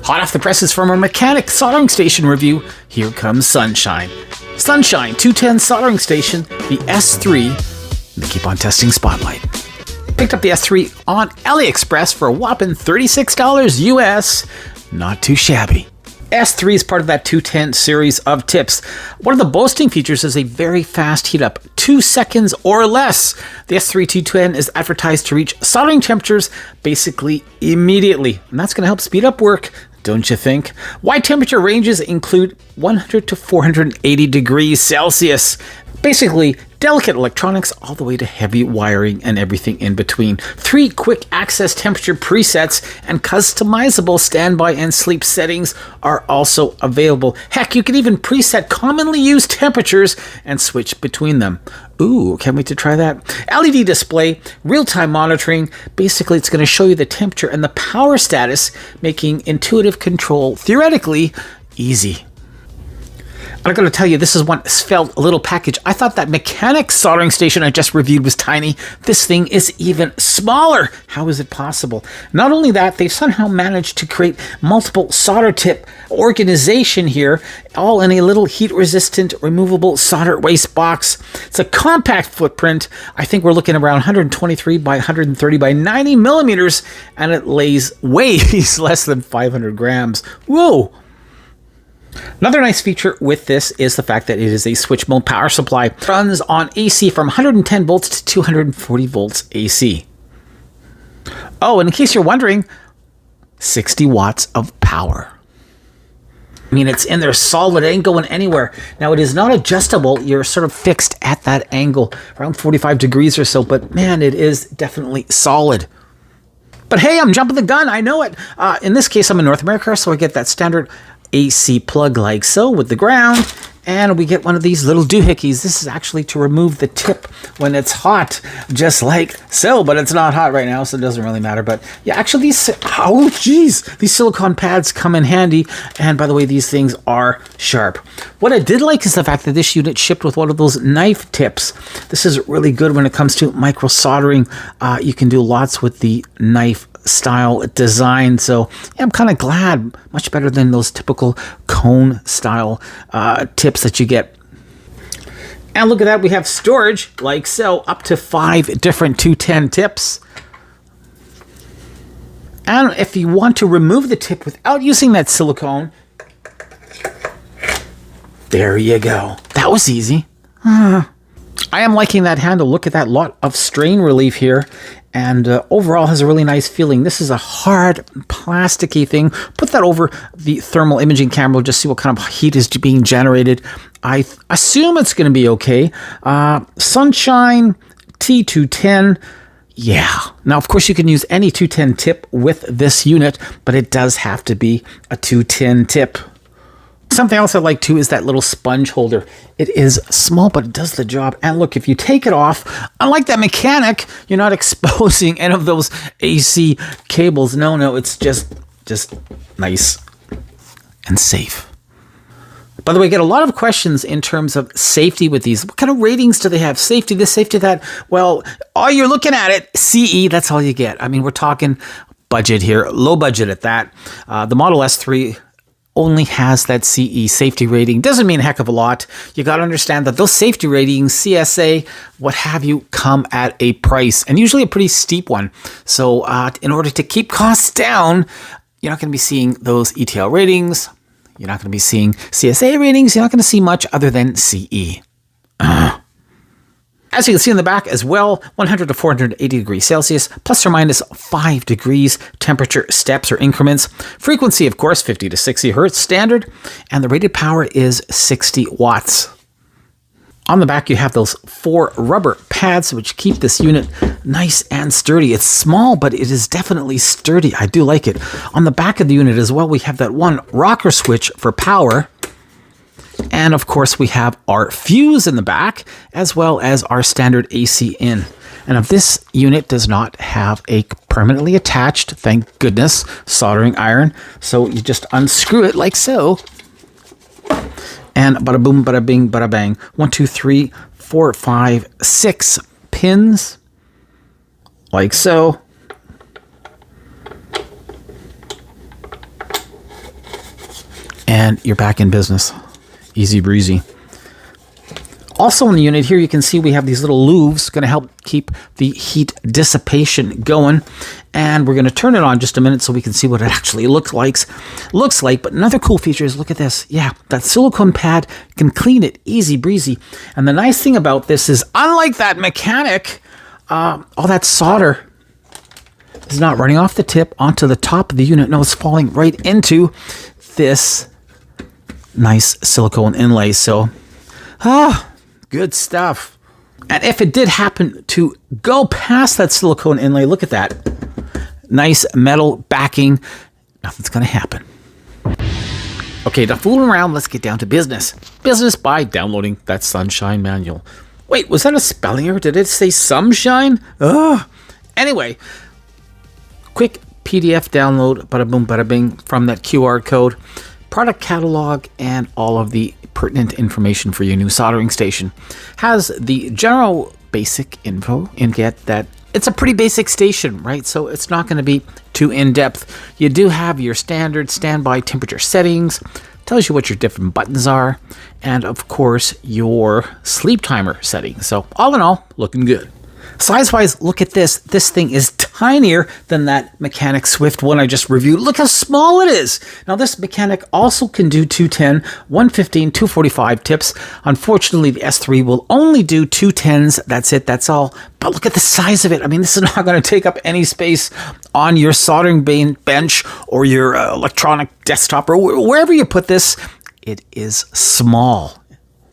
Hot off the presses from our mechanic soldering station review, here comes Sunshine. Sunshine 210 soldering station, the S3, and the Keep on Testing Spotlight. Picked up the S3 on AliExpress for a whopping $36 US. Not too shabby. S3 is part of that 210 series of tips. One of the boasting features is a very fast heat up, 2 seconds or less. The S3 210 is advertised to reach soldering temperatures basically immediately, and that's going to help speed up work, don't you think? Wide temperature ranges include 100 to 480 degrees Celsius. Basically, delicate electronics all the way to heavy wiring and everything in between. 3 quick access temperature presets and customizable standby and sleep settings are also available. Heck, you can even preset commonly used temperatures and switch between them. Ooh, can't wait to try that. LED display, real-time monitoring. Basically, it's going to show you the temperature and the power status, making intuitive control theoretically easy. I'm going to tell you, this is one svelte little package. I thought that mechanic soldering station I just reviewed was tiny. This thing is even smaller. How is it possible? Not only that, they've somehow managed to create multiple solder tip organization here, all in a little heat-resistant, removable solder waste box. It's a compact footprint. I think we're looking around 123 by 130 by 90 millimeters, and it weighs less than 500 grams. Whoa! Another nice feature with this is the fact that it is a switch mode power supply. It runs on AC from 110 volts to 240 volts AC. Oh, and in case you're wondering, 60 watts of power. I mean, it's in there solid, it ain't going anywhere. Now, it is not adjustable. You're sort of fixed at that angle, around 45 degrees or so, but man, it is definitely solid. But hey, I'm jumping the gun, I know it. In this case, I'm in North America, so I get that standard AC plug like so with the ground, and we get one of these little doohickeys. This is actually to remove the tip when it's hot, just like so, but it's not hot right now, so it doesn't really matter. But yeah, actually these silicone pads come in handy, and by the way, these things are sharp. What I did like is the fact that this unit shipped with one of those knife tips. This is really good when it comes to micro soldering. You can do lots with the knife style design, so yeah, I'm kind of glad. Much better than those typical cone style tips that you get. And look at that, we have storage like so, up to 5 different 210 tips. And if you want to remove the tip without using that silicone, there you go. That was easy. I am liking that handle. Look at that, lot of strain relief here. And overall has a really nice feeling. This is a hard, plasticky thing. Put that over the thermal imaging camera, just see what kind of heat is being generated. I assume it's going to be okay. Sunshine T210. Yeah. Now, of course, you can use any 210 tip with this unit, but it does have to be a 210 tip. Something else I like too is that little sponge holder. It is small, but it does the job. And look, if you take it off, unlike that mechanic, you're not exposing any of those AC cables. No, it's just nice and safe. By the way, I get a lot of questions in terms of safety with these. What kind of ratings do they have? Safety this, safety that? Well, all you're looking at it, CE, that's all you get. I mean, we're talking budget here, low budget at that. The Model S3 only has that CE safety rating. Doesn't mean a heck of a lot. You got to understand that those safety ratings, CSA, what have you, come at a price, and usually a pretty steep one. So in order to keep costs down, you're not going to be seeing those ETL ratings. You're not going to be seeing CSA ratings. You're not going to see much other than CE. As you can see in the back as well, 100 to 480 degrees Celsius, plus or minus 5 degrees, temperature steps or increments. Frequency, of course, 50 to 60 hertz standard, and the rated power is 60 watts. On the back, you have those 4 rubber pads, which keep this unit nice and sturdy. It's small, but it is definitely sturdy. I do like it. On the back of the unit as well, we have that one rocker switch for power. And of course, we have our fuse in the back, as well as our standard AC in. And if this unit does not have a permanently attached, thank goodness, soldering iron, so you just unscrew it like so. And bada boom, bada bing, bada bang. 1, 2, 3, 4, 5, 6 pins, like so. and you're back in business. Easy breezy. Also in the unit here, you can see we have these little louves going to help keep the heat dissipation going. And we're going to turn it on just a minute so we can see what it actually looks like. But another cool feature is, look at this. Yeah, that silicone pad, you can clean it easy breezy. And the nice thing about this is, unlike that mechanic, all that solder is not running off the tip onto the top of the unit. No, it's falling right into this nice silicone inlay. So, good stuff. And if it did happen to go past that silicone inlay, look at that. Nice metal backing. Nothing's going to happen. Okay, enough fooling around. Let's get down to business. Business by downloading that Sunshine manual. Wait, was that a spelling error? Did it say Sunshine? Anyway, quick PDF download, bada boom, bada bing, from that QR code. Product catalog and all of the pertinent information for your new soldering station. Has the general basic info and get that it's a pretty basic station, right? So it's not going to be too in-depth. You do have your standard standby temperature settings, tells you what your different buttons are, and of course your sleep timer settings. So all in all, looking good. Size-wise, look at this. This thing is tinier than that Mechanic Swift one I just reviewed. Look how small it is. Now, this Mechanic also can do 210, 115, 245 tips. Unfortunately, the S3 will only do 210s. That's it. That's all. But look at the size of it. I mean, this is not going to take up any space on your soldering bench or your electronic desktop or wherever you put this. It is small.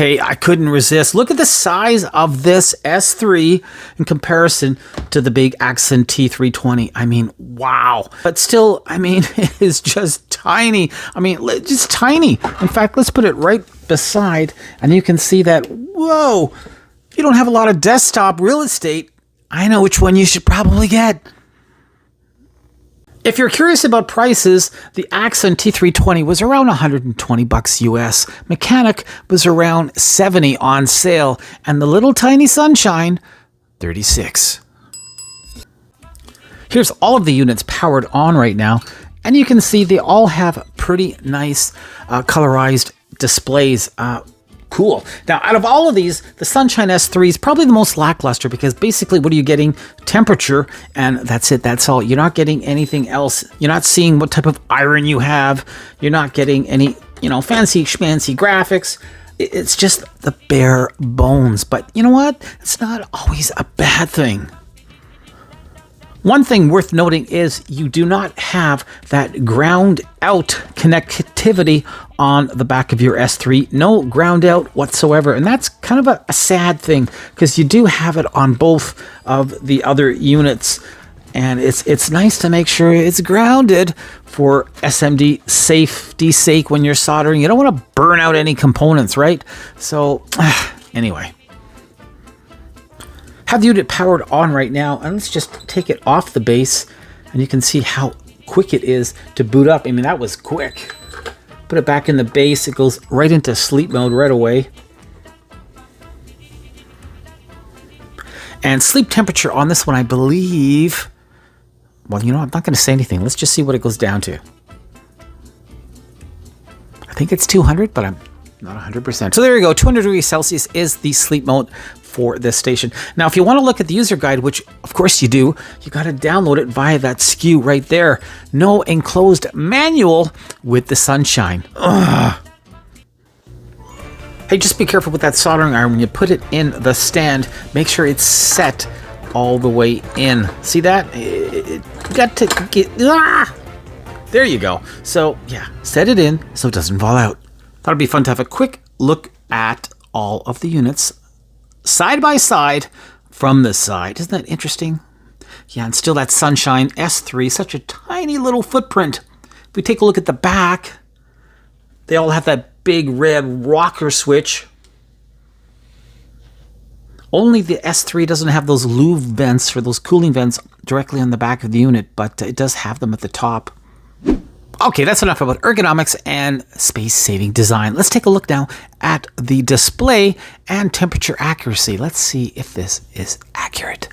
Hey, I couldn't resist. Look at the size of this S3 in comparison to the big Accent T320. I mean, wow. But still, I mean, it is just tiny. I mean, just tiny. In fact, let's put it right beside, and you can see that, whoa, if you don't have a lot of desktop real estate, I know which one you should probably get. If you're curious about prices, the Accent T320 was around $120 US. Mechanic was around $70 on sale, and the little tiny Sunshine, $36. Here's all of the units powered on right now, and you can see they all have pretty nice colorized displays. Cool. Now, out of all of these, the Sunshine S3 is probably the most lackluster because basically what are you getting? Temperature, and that's it. That's all. You're not getting anything else. You're not seeing what type of iron you have. You're not getting any, fancy schmancy graphics. It's just the bare bones. But you know what? It's not always a bad thing. One thing worth noting is you do not have that ground out connectivity on the back of your S3. No ground out whatsoever. And that's kind of a sad thing because you do have it on both of the other units. And it's nice to make sure it's grounded for SMD safety's sake when you're soldering. You don't want to burn out any components, right? So anyway. Have the unit powered on right now, and let's just take it off the base, and you can see how quick it is to boot up. I mean, that was quick. Put it back in the base, it goes right into sleep mode right away. And sleep temperature on this one, I believe, well, I'm not going to say anything. Let's just see what it goes down to. I think it's 200, but I'm not 100%. So there you go, 200 degrees Celsius is the sleep mode for this station. Now, if you want to look at the user guide, which of course you do, you got to download it via that SKU right there. No enclosed manual with the Sunshine. Ugh. Hey, just be careful with that soldering iron. When you put it in the stand, make sure it's set all the way in. See that? It got to get... There you go. So, yeah, set it in so it doesn't fall out. Thought it'd be fun to have a quick look at all of the units side by side from this side. Isn't that interesting? Yeah, and still that Sunshine S3, such a tiny little footprint. If we take a look at the back, they all have that big red rocker switch. Only the S3 doesn't have those louve vents or those cooling vents directly on the back of the unit, but it does have them at the top. Okay, that's enough about ergonomics and space-saving design. Let's take a look now at the display and temperature accuracy. Let's see if this is accurate.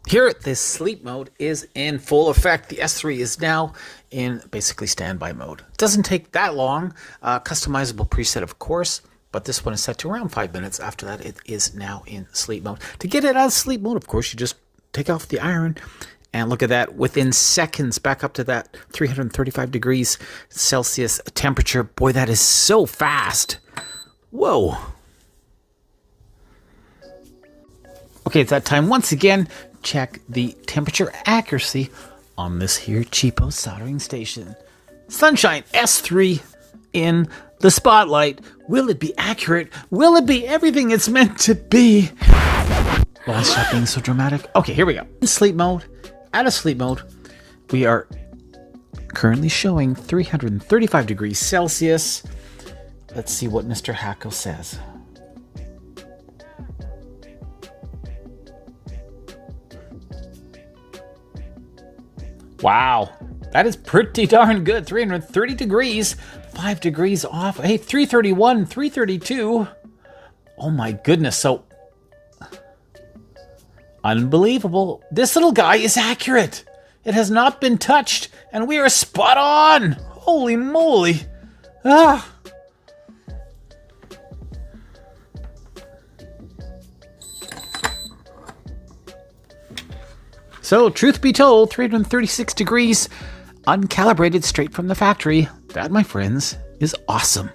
Here, this sleep mode is in full effect. The S3 is now in basically standby mode. It doesn't take that long. Customizable preset, of course, but this one is set to around 5 minutes. After that, it is now in sleep mode. To get it out of sleep mode, of course, you just take off the iron, and look at that. Within seconds, back up to that 335 degrees Celsius temperature. Boy, that is so fast. Whoa. Okay, it's that time once again. Check the temperature accuracy on this here cheapo soldering station. Sunshine S3 in the spotlight. Will it be accurate? Will it be everything it's meant to be? Well, stop being so dramatic. Okay, here we go. In sleep mode, out of sleep mode, we are currently showing 335 degrees Celsius. Let's see what Mr. Hacko says. Wow, that is pretty darn good. 330 degrees, 5 degrees off. Hey, 331, 332. Oh my goodness, so unbelievable. This little guy is accurate. It has not been touched, and we are spot on. Holy moly. Ah. So, truth be told, 336 degrees, uncalibrated straight from the factory. That, my friends, is awesome.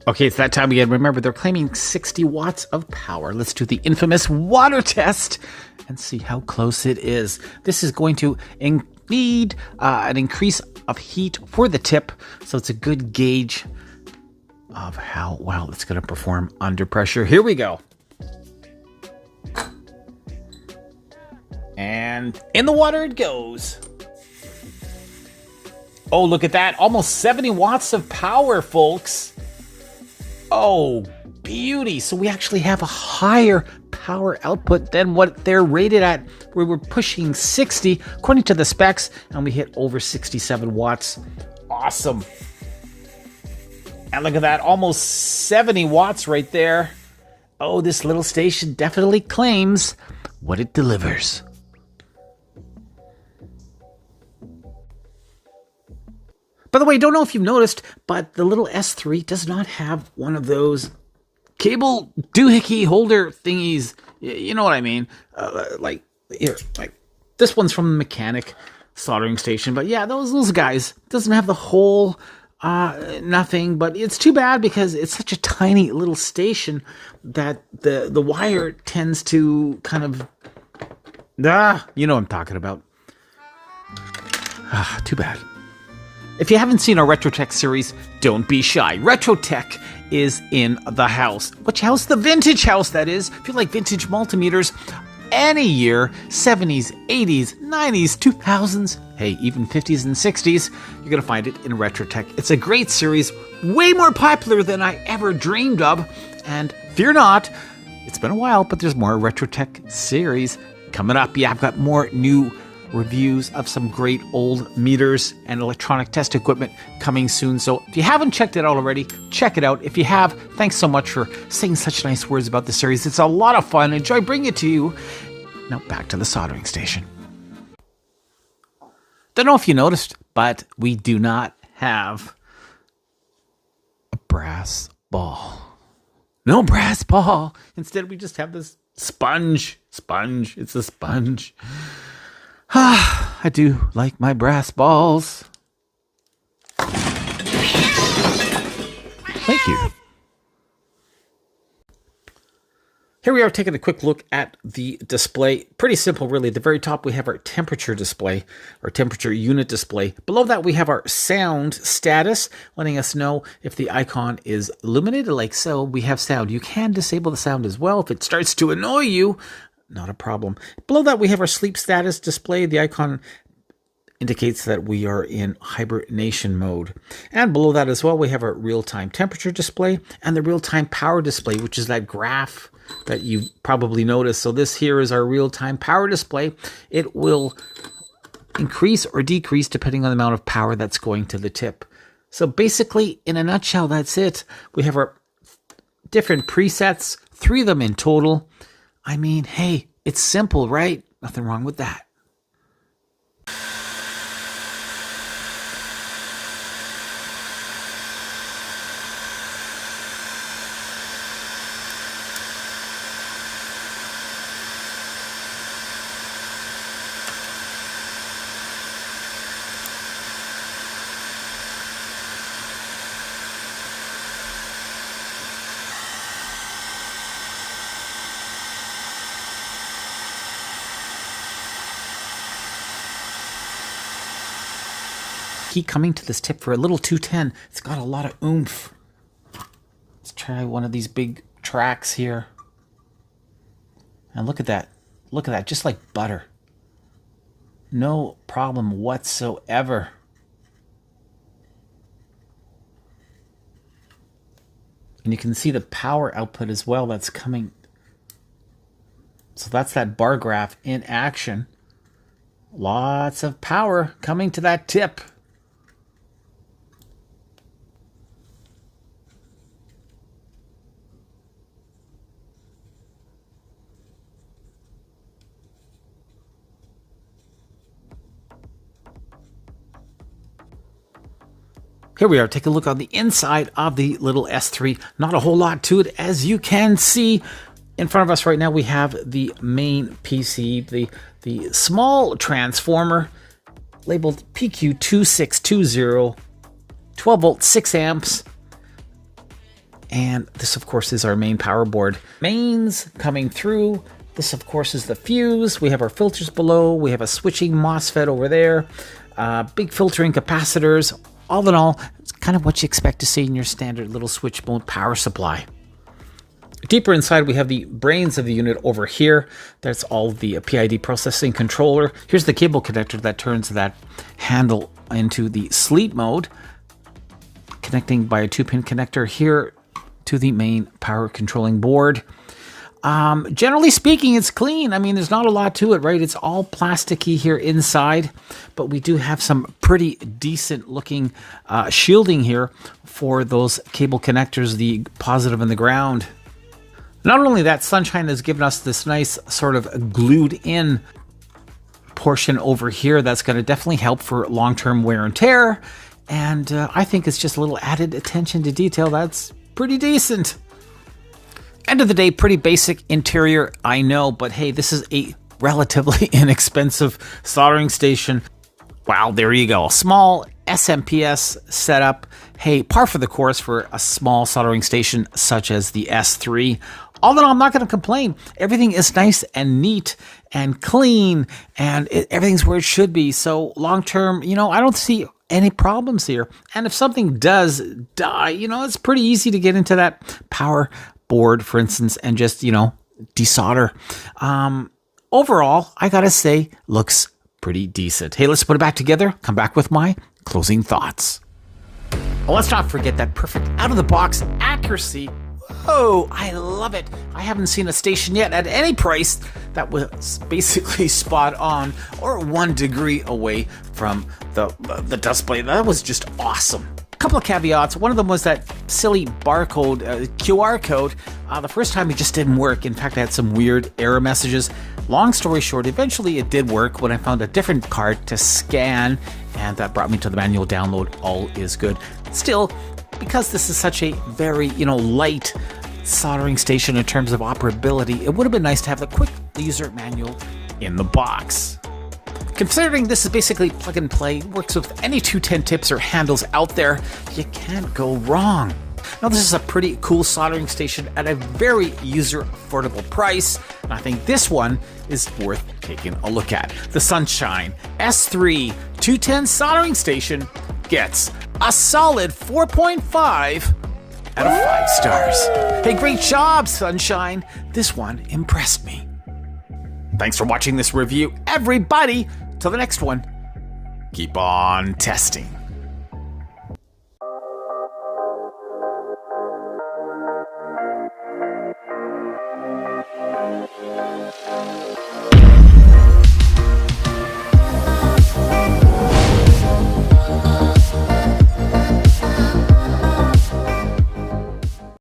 Okay, it's that time again. Remember, they're claiming 60 watts of power. Let's do the infamous water test and see how close it is. This is going to need an increase of heat for the tip, so it's a good gauge of how well it's going to perform under pressure. Here we go. And in the water it goes. Oh, look at that. Almost 70 watts of power, folks. Oh, beauty. So we actually have a higher power output than what they're rated at. We were pushing 60 according to the specs, and we hit over 67 watts. Awesome. And look at that. Almost 70 watts right there. Oh, this little station definitely claims what it delivers. By the way, don't know if you've noticed, but the little S3 does not have one of those cable doohickey holder thingies. You know what I mean? Like this one's from the mechanic soldering station. But yeah, those guys doesn't have the whole nothing. But it's too bad because it's such a tiny little station that the wire tends to kind of you know what I'm talking about. Too bad. If you haven't seen our RetroTech series, don't be shy. RetroTech is in the house. Which house? The vintage house, that is. If you like vintage multimeters, any year, 70s, 80s, 90s, 2000s, hey, even 50s and 60s, you're going to find it in RetroTech. It's a great series, way more popular than I ever dreamed of. And fear not, it's been a while, but there's more RetroTech series coming up. Yeah, I've got more new reviews of some great old meters and electronic test equipment coming soon. So if you haven't checked it out already, check it out. If you have, thanks so much for saying such nice words about the series. It's a lot of fun. Enjoy bringing it to you. Now back to the soldering station. Don't know if you noticed, but we do not have a brass ball. No brass ball. Instead, we just have this sponge. It's a sponge. I do like my brass balls. Thank you. Here we are taking a quick look at the display. Pretty simple, really. At the very top, we have our temperature display, our temperature unit display. Below that, we have our sound status, letting us know if the icon is illuminated like so. We have sound. You can disable the sound as well if it starts to annoy you. Not a problem. Below that, we have our sleep status display. The icon indicates that we are in hibernation mode. And below that as well, we have our real-time temperature display and the real-time power display, which is that graph that you probably noticed. So this here is our real-time power display. It will increase or decrease depending on the amount of power that's going to the tip. So basically, in a nutshell, that's it. We have our different presets 3 of them in total. I mean, hey, it's simple, right? Nothing wrong with that. Keep coming to this tip for a little 210. It's got a lot of oomph. Let's try one of these big tracks here. And look at that. Look at that, just like butter. No problem whatsoever. And you can see the power output as well that's coming. So that's that bar graph in action. Lots of power coming to that tip. Here we are. Take a look on the inside of the little S3. Not a whole lot to it, as you can see. In front of us right now, we have the main PC, the small transformer labeled PQ2620, 12 volt, 6 amps. And this, of course, is our main power board. Mains coming through. This, of course, is the fuse. We have our filters below. We have a switching MOSFET over there. Big filtering capacitors. All in all, it's kind of what you expect to see in your standard little switch mode power supply. Deeper inside, we have the brains of the unit over here. That's all the PID processing controller. Here's the cable connector that turns that handle into the sleep mode, connecting by a 2-pin connector here to the main power controlling board. Generally speaking, it's clean. I mean, there's not a lot to it, right? It's all plasticky here inside, but we do have some pretty decent looking shielding here for those cable connectors, the positive and the ground. Not only that, Sunshine has given us this nice sort of glued in portion over here that's going to definitely help for long-term wear and tear. And I think it's just a little added attention to detail that's pretty decent. End of the day, pretty basic interior, I know, but hey, this is a relatively inexpensive soldering station. Wow, there you go. Small SMPS setup. Hey, par for the course for a small soldering station such as the S3. All in all, I'm not going to complain. Everything is nice and neat and clean, and everything's where it should be. So long term, you know, I don't see any problems here. And if something does die, you know, it's pretty easy to get into that power board, for instance, and just, you know, desolder. Overall, I gotta say, looks pretty decent. Hey, let's put it back together. Come back with my closing thoughts. Well, let's not forget that perfect out-of-the-box accuracy. Oh, I love it. I haven't seen a station yet at any price that was basically spot on or 1 degree away from the display. That was just awesome. Couple of caveats. One of them was that silly barcode, QR code. The first time it just didn't work. In fact, I had some weird error messages. Long story short, eventually it did work when I found a different card to scan, and that brought me to the manual download. All is good. Still, because this is such a very, you know, light soldering station in terms of operability, it would have been nice to have the quick user manual in the box. Considering this is basically plug and play, works with any 210 tips or handles out there, you can't go wrong. Now, this is a pretty cool soldering station at a very user-affordable price, and I think this one is worth taking a look at. The Sunshine S3 210 soldering station gets a solid 4.5 out of 5 stars. Hey, great job, Sunshine. This one impressed me. Thanks for watching this review, everybody. Till the next one, keep on testing.